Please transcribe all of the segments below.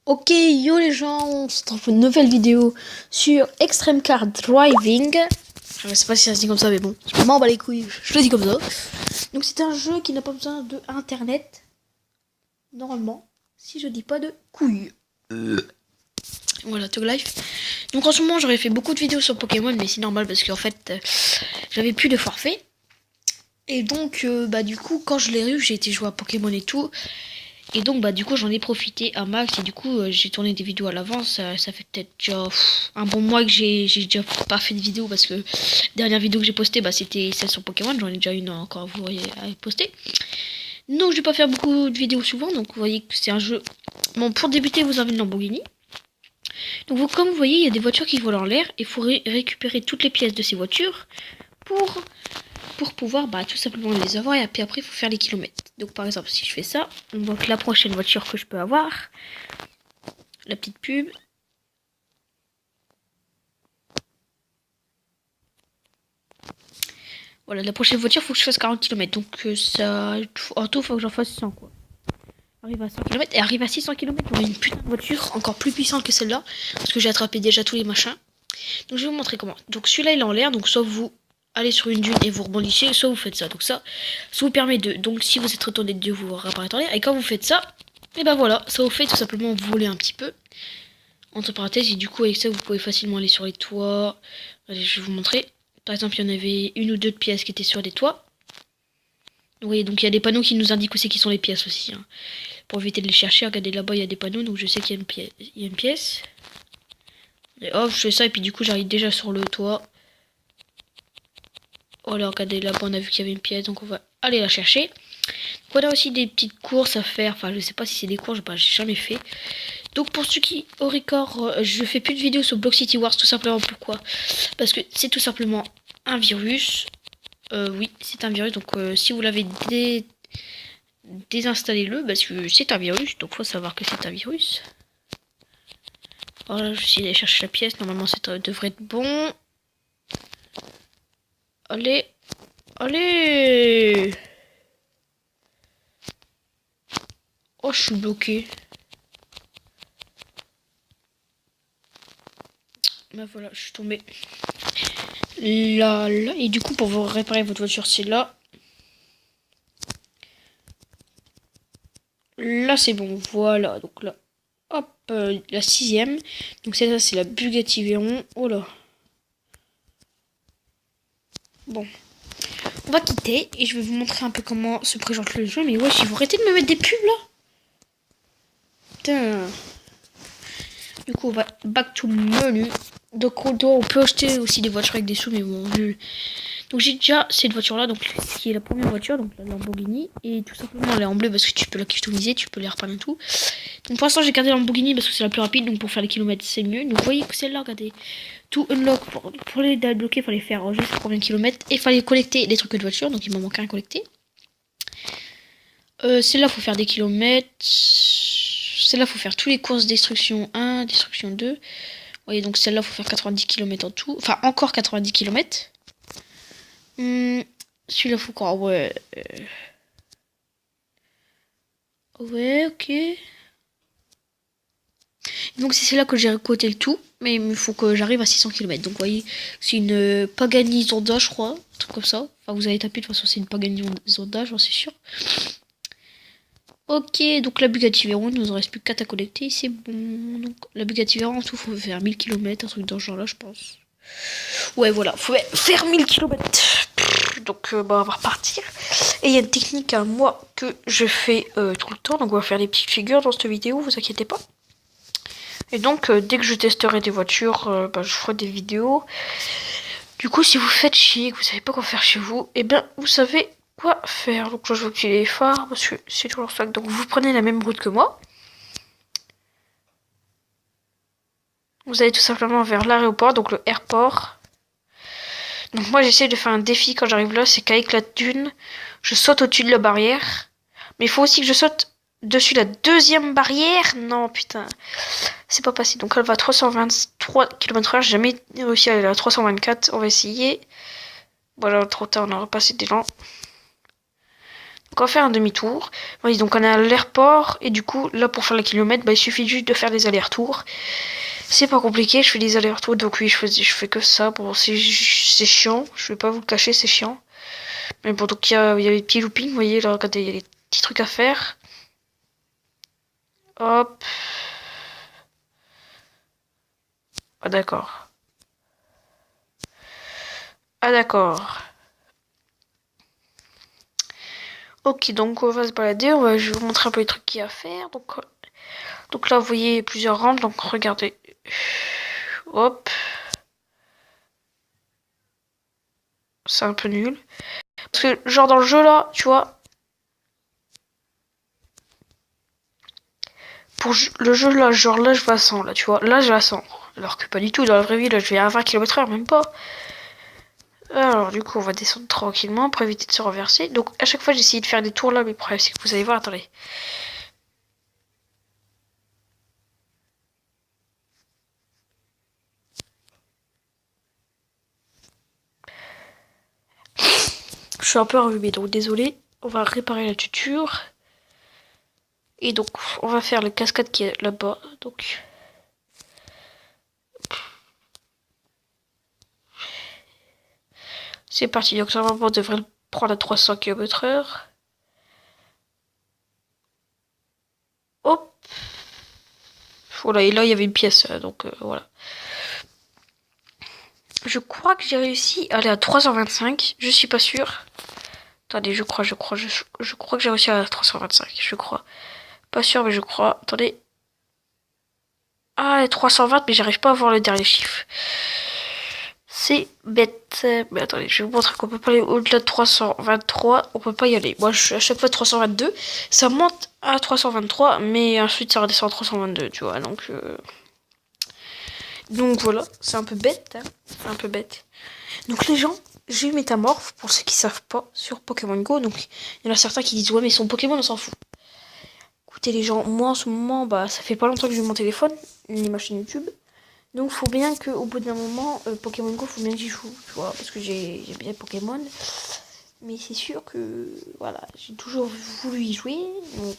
Ok, yo les gens, on se retrouve pour une nouvelle vidéo sur Extreme Car Driving. Je sais pas si ça se dit comme ça, mais bon, je m'en bats les couilles, je le dis comme ça. Donc c'est un jeu qui n'a pas besoin de internet, normalement, si je dis pas de couilles. Voilà, Tug Life. Donc en ce moment, j'aurais fait beaucoup de vidéos sur Pokémon, mais c'est normal parce qu'en fait, j'avais plus de forfait. Et donc, du coup, quand je l'ai eu, j'ai été jouer à Pokémon et tout. Et donc du coup j'en ai profité à max et du coup j'ai tourné des vidéos à l'avance. Ça fait peut-être déjà un bon mois que j'ai déjà pas fait de vidéo parce que dernière vidéo que j'ai postée c'était celle sur Pokémon. J'en ai déjà une encore vous voyez à poster. Donc je vais pas faire beaucoup de vidéos souvent, donc vous voyez que c'est un jeu. Bon, pour débuter vous avez une Lamborghini. Donc comme vous voyez il y a des voitures qui volent en l'air et il faut récupérer toutes les pièces de ces voitures pour pouvoir tout simplement les avoir, et puis après il faut faire les kilomètres. Donc par exemple si je fais ça, donc la prochaine voiture que je peux avoir, la petite pub, voilà, la prochaine voiture faut que je fasse 40 km, donc ça en tout faut que j'en fasse 100 quoi. Arrive à 100 km et arrive à 600 km, on a une putain de voiture encore plus puissante que celle-là parce que j'ai attrapé déjà tous les machins. Donc je vais vous montrer comment. Donc celui-là il est en l'air, donc soit vous allez sur une dune et vous rebondissez, soit vous faites ça. Donc ça vous permet de, donc si vous êtes retourné de Dieu, vous réapparaître en l'air, et quand vous faites ça, et ben voilà, ça vous fait tout simplement voler un petit peu entre parenthèses, et du coup avec ça vous pouvez facilement aller sur les toits. Allez, je vais vous montrer. Par exemple il y en avait une ou deux pièces qui étaient sur les toits. Vous voyez, donc il y a des panneaux qui nous indiquent aussi qui sont les pièces aussi, hein. Pour éviter de les chercher, regardez là-bas il y a des panneaux, donc je sais qu'il y a une pièce. Et hop, je fais ça et puis du coup j'arrive déjà sur le toit. Voilà, regardez là-bas on a vu qu'il y avait une pièce, donc on va aller la chercher. Donc on a aussi des petites courses à faire, enfin je sais pas si c'est des courses, j'ai jamais fait. Donc pour ceux qui au record, je fais plus de vidéos sur Block City Wars, tout simplement. Pourquoi? Parce que c'est tout simplement un virus. Oui, c'est un virus, donc si vous l'avez désinstallez-le, parce que c'est un virus, donc faut savoir que c'est un virus. Voilà, je suis allé chercher la pièce, normalement ça devrait être bon. Allez, allez. Oh, je suis bloqué. Bah voilà, je suis tombé. Là, là. Et du coup, pour vous réparer votre voiture, c'est là. Là, c'est bon. Voilà. Donc là, hop, la 6ème. Donc celle-là, c'est la Bugatti Veyron. Oh là. Bon. On va quitter et je vais vous montrer un peu comment se présente le jeu. Mais ouais, si vous arrêtez de me mettre des pubs là. Putain. Du coup, on va back to menu. Donc on peut acheter aussi des voitures avec des sous, mais bon, donc j'ai déjà cette voiture là, donc qui est la première voiture, donc la Lamborghini, et tout simplement elle est en bleu parce que tu peux la customiser, tu peux les repeindre et tout. Donc pour l'instant j'ai gardé la Lamborghini parce que c'est la plus rapide, donc pour faire les kilomètres c'est mieux. Donc vous voyez que celle-là, regardez, tout unlock, pour les débloquer, il fallait faire juste combien de kilomètres, et il fallait collecter les trucs de voiture, donc il m'en manquait un à collecter. Celle-là faut faire des kilomètres, celle-là faut faire tous les courses destruction 1, destruction 2. Vous voyez, donc celle-là faut faire 90 km en tout, enfin encore 90 km. Celui-là faut quoi? Ouais. Ouais, ok. Donc c'est là que j'ai recoté le tout. Mais il faut que j'arrive à 600 km. Donc vous voyez, c'est une Pagani Zonda, je crois. Un truc comme ça. Enfin, vous avez tapé, de toute façon, c'est une Pagani Zonda, j'en suis sûr. Ok, donc la Bugatti Veyron, il nous en reste plus que 4 à collecter. C'est bon. Donc la Bugatti Veyron, en tout, faut faire 1000 km, un truc dans ce genre-là, je pense. Ouais, voilà, faut faire 1000 km. Donc on va repartir. Et il y a une technique à moi que je fais tout le temps. Donc on va faire des petites figures dans cette vidéo, vous inquiétez pas. Et donc dès que je testerai des voitures, je ferai des vidéos. Du coup si vous faites chier, que vous savez pas quoi faire chez vous, et bien vous savez quoi faire. Donc là je vais utiliser les phares parce que c'est toujours ça. Donc vous prenez la même route que moi. Vous allez tout simplement vers l'aéroport, donc le airport. Donc moi j'essaie de faire un défi quand j'arrive là, c'est qu'avec la dune, je saute au-dessus de la barrière. Mais il faut aussi que je saute dessus la deuxième barrière. Non putain, c'est pas passé. Donc elle va à 323 km/h, j'ai jamais réussi à aller à 324, on va essayer. Voilà, trop tard, on a repassé des gens. Donc on va faire un demi-tour. Oui, donc on est à l'aéroport et du coup là pour faire les kilomètres, il suffit juste de faire des allers-retours. C'est pas compliqué, je fais des allers-retours, donc oui je fais que ça. Bon c'est chiant, je vais pas vous le cacher, c'est chiant. Mais bon donc il y a les petits loopings, vous voyez là, regardez, il y a les petits trucs à faire. Hop. Ah d'accord. Ah d'accord. Ok, donc on va se balader, je vais vous montrer un peu les trucs qu'il y a à faire. Donc là, vous voyez plusieurs rampes, donc regardez. Hop. C'est un peu nul. Parce que genre dans le jeu là, tu vois, pour le jeu là, genre là je vais à 100 là, tu vois, là je vais à 100. Alors que pas du tout, dans la vraie vie là je vais à 20 km/h, même pas. Alors du coup on va descendre tranquillement pour éviter de se renverser. Donc à chaque fois j'essaye de faire des tours là, mais le problème c'est que vous allez voir, attendez. Je suis un peu enrhumé, donc désolé. On va réparer la tuture. Et donc on va faire le cascade qui est là-bas. Donc c'est parti. Donc normalement on devrait le prendre à 300 km/h. Hop. Voilà, et là il y avait une pièce, donc voilà. Je crois que j'ai réussi à aller à 325, je suis pas sûre. Attendez, je crois que j'ai réussi à aller à 325, je crois. Pas sûr, mais je crois. Attendez. Ah, 320, mais j'arrive pas à voir le dernier chiffre. C'est bête. Mais attendez, je vais vous montrer qu'on peut pas aller au-delà de 323. On peut pas y aller. Moi, je suis à chaque fois 322. Ça monte à 323, mais ensuite ça redescend à 322, tu vois. Donc voilà, c'est un peu bête. Hein, c'est un peu bête. Donc les gens, j'ai eu Métamorphe, pour ceux qui savent pas, sur Pokémon Go. Donc il y en a certains qui disent ouais mais son Pokémon on s'en fout. Écoutez les gens, moi en ce moment, ça fait pas longtemps que j'ai mon téléphone, ni ma chaîne YouTube. Donc faut bien qu'au bout d'un moment, Pokémon Go, faut bien que j'y joue, tu vois, parce que j'ai bien Pokémon. Mais c'est sûr que voilà, j'ai toujours voulu y jouer. Donc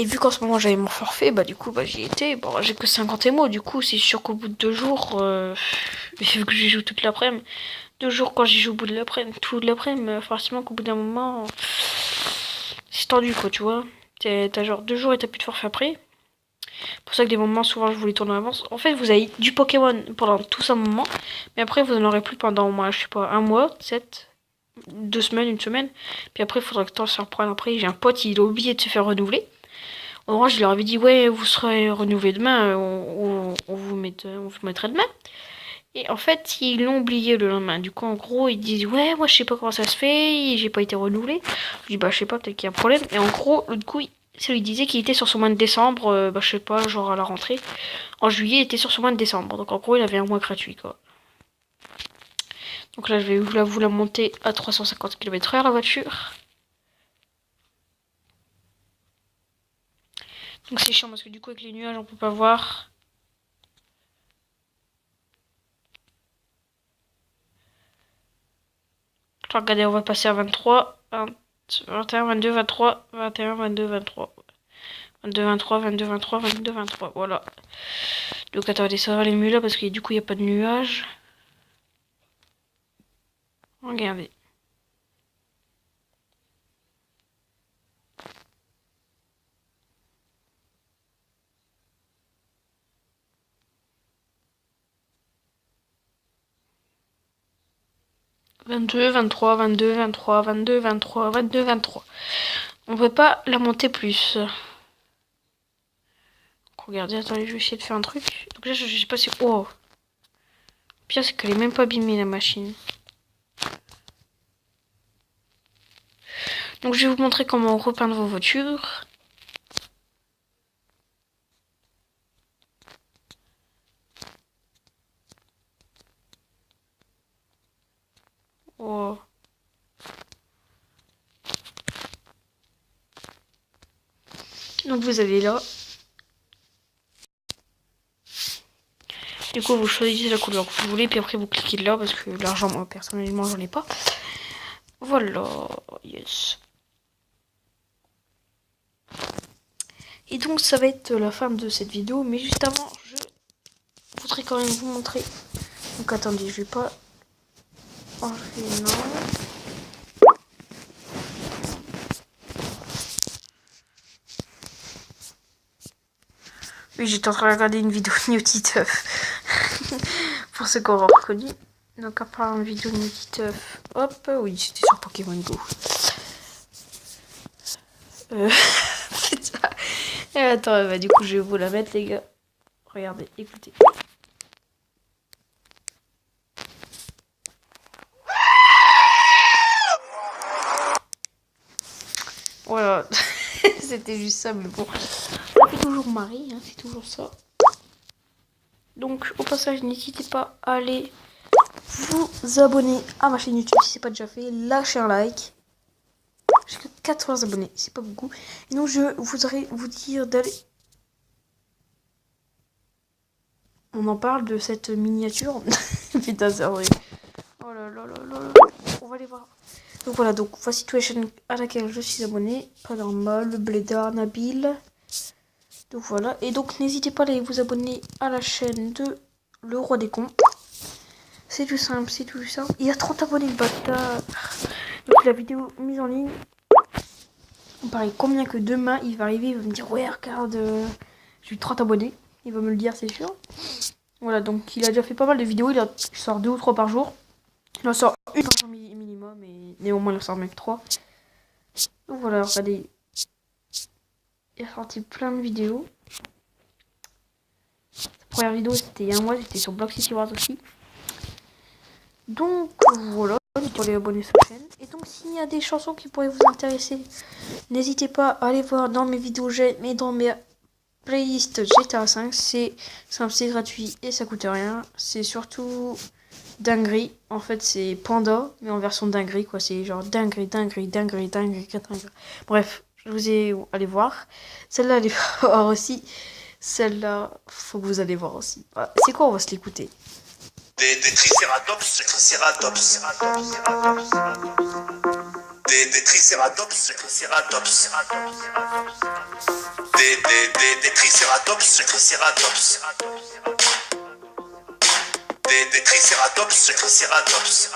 et vu qu'en ce moment j'avais mon forfait, du coup j'y étais. Bon, j'ai que 50 émaux, du coup c'est sûr qu'au bout de 2 jours, vu que j'y joue toute l'après-midi, 2 jours quand j'y joue au bout de l'après-midi, tout l'après-midi, forcément qu'au bout d'un moment, c'est tendu quoi, tu vois. T'as genre 2 jours et t'as plus de forfait après. C'est pour ça que des moments, souvent je voulais tourner en avance. En fait, vous avez du Pokémon pendant tout un moment, mais après vous n'en aurez plus pendant, moi, je sais pas, un mois, 2 semaines, une semaine. Puis après, il faudra que le temps se reprenne. Après, j'ai un pote, il a oublié de se faire renouveler. Orange, je leur avais dit, ouais, vous serez renouvelé demain, on vous mettrait demain. Et en fait, ils l'ont oublié le lendemain. Du coup, en gros, ils disent, ouais, moi, je sais pas comment ça se fait, j'ai pas été renouvelé. Je dis, je sais pas, peut-être qu'il y a un problème. Et en gros, l'autre coup, il disait qu'il était sur son mois de décembre, je sais pas, genre à la rentrée. En juillet, il était sur son mois de décembre. Donc, en gros, il avait un mois gratuit, quoi. Donc là, je vais vous la monter à 350 km/h, la voiture. Donc, c'est chiant parce que du coup, avec les nuages, on peut pas voir. Alors, regardez, on va passer à 23, 21, 22, 23, 21, 22, 23. 22, 23, 22, 23, 22, 23. Voilà. Donc, attendez, ça va aller mieux là parce que du coup, il n'y a pas de nuages. Regardez. « 22, 23, 22, 23, 22, 23, 22, 23. » On peut pas la monter plus. Donc, regardez, attendez, je vais essayer de faire un truc. Donc là, je sais pas si... Oh. Le pire, c'est qu'elle est même pas abîmée, la machine. Donc, je vais vous montrer comment repeindre vos voitures. Oh. Donc, vous allez là. Du coup, vous choisissez la couleur que vous voulez, puis après, vous cliquez là, parce que l'argent, moi, personnellement, j'en ai pas. Voilà, yes. Et donc ça va être la fin de cette vidéo, mais juste avant, je voudrais quand même vous montrer. Donc attendez, je vais pas enlever, non. Oui, j'étais en train de regarder une vidéo de Newtiteuf. Pour ceux qui auront reconnu. Donc, à part une vidéo de Newtiteuf. Hop, oui, c'était sur Pokémon Go. C'est ça. Et attends, bah, du coup, je vais vous la mettre, les gars. Regardez, écoutez. Voilà. C'était juste ça, mais bon. Ça fait toujours marrer, hein, c'est toujours ça. Donc, au passage, n'hésitez pas à aller vous abonner à ma chaîne YouTube si ce n'est pas déjà fait. Lâchez un like. J'ai que 80 abonnés, c'est pas beaucoup. Et donc, je voudrais vous dire d'aller... On en parle de cette miniature. Putain, c'est vrai. Oh là là là là là. On va aller voir. Donc voilà, donc voici toutes les chaînes à laquelle je suis abonné. Paranormal, Blédard, Nabil. Donc voilà. Et donc n'hésitez pas à aller vous abonner à la chaîne de Le Roi des Cons. C'est tout simple, c'est tout simple. Il y a 30 abonnés, le bâtard. Donc la vidéo mise en ligne. On paraît combien que demain il va arriver, il va me dire ouais regarde, j'ai eu 30 abonnés. Il va me le dire, c'est sûr. Voilà, donc il a déjà fait pas mal de vidéos, il sort 2 ou 3 par jour. Il en sort une par jour minimum, mais néanmoins il en sort même 3. Donc voilà, regardez. Il a sorti plein de vidéos. Sa première vidéo c'était il y a un mois, c'était sur Block City Wars aussi. Donc voilà, pour les abonnés sur la chaîne. Et donc s'il y a des chansons qui pourraient vous intéresser, n'hésitez pas à aller voir dans mes vidéos, mais dans mes playlists GTA 5. C'est simple, c'est gratuit et ça coûte rien. C'est surtout dinguerie. En fait c'est Panda, mais en version dinguerie quoi. C'est genre dinguerie. Bref, je vous ai allé voir. Celle-là, allez voir aussi. Celle-là, faut que vous allez voir aussi. Voilà. C'est quoi, on va se l'écouter. Des tricératops, tricératops. Des tricératops, tricératops. Des tricératops, tricératops. Des tricératops, tricératops.